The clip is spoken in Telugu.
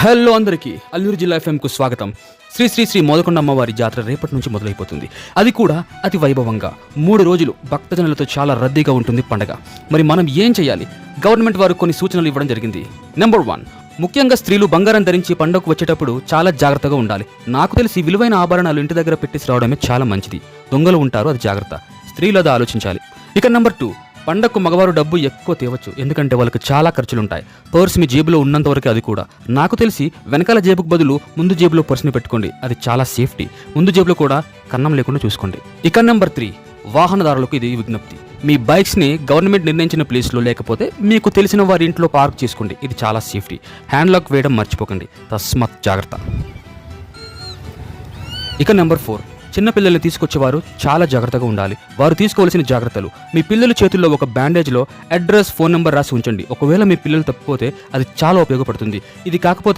హలో అందరికీ అల్లూరు జిల్లా ఎఫ్ఎంకు స్వాగతం. శ్రీ శ్రీ శ్రీ మోదకొండ అమ్మవారి జాతర రేపటి నుంచి మొదలైపోతుంది. అది కూడా అతి వైభవంగా 3 రోజులు భక్తజనులతో చాలా రద్దీగా ఉంటుంది పండగ. మరి మనం ఏం చేయాలి? గవర్నమెంట్ వారు కొన్ని సూచనలు ఇవ్వడం జరిగింది. నెంబర్ 1, ముఖ్యంగా స్త్రీలు బంగారం ధరించి పండగకు వచ్చేటప్పుడు చాలా జాగ్రత్తగా ఉండాలి. నాకు తెలిసి విలువైన ఆభరణాలు ఇంటి దగ్గర పెట్టేసి రావడమే చాలా మంచిది. దొంగలు ఉంటారు, అది జాగ్రత్త. స్త్రీలు అది ఆలోచించాలి. ఇక నెంబర్ 2, పండగకు మగవారు డబ్బు ఎక్కువ తేవచ్చు, ఎందుకంటే వాళ్ళకి చాలా ఖర్చులుంటాయి. పర్స్ మీ జేబులో ఉన్నంత వరకు, అది కూడా నాకు తెలిసి వెనకాల జేబుకు బదులు ముందు జేబులో పర్స్ని పెట్టుకోండి, అది చాలా సేఫ్టీ. ముందు జేబులో కూడా కన్నం లేకుండా చూసుకోండి. ఇక నెంబర్ 3, వాహనదారులకు ఇది విజ్ఞప్తి. మీ బైక్స్ని గవర్నమెంట్ నిర్ణయించిన ప్లేస్లో లేకపోతే మీకు తెలిసిన వారి ఇంట్లో పార్క్ చేసుకోండి, ఇది చాలా సేఫ్టీ. హ్యాండ్ లాక్ వేయడం మర్చిపోకండి, తస్మాత్ జాగ్రత్త. ఇక నెంబర్ 4, చిన్నపిల్లల్ని తీసుకొచ్చేవారు చాలా జాగ్రత్తగా ఉండాలి. వారు తీసుకోవాల్సిన జాగ్రత్తలు: మీ పిల్లల చేతుల్లో ఒక బ్యాండేజ్లో అడ్రస్, ఫోన్ నెంబర్ రాసి ఉంచండి. ఒకవేళ మీ పిల్లలు తప్పిపోతే అది చాలా ఉపయోగపడుతుంది. ఇది కాకపోతే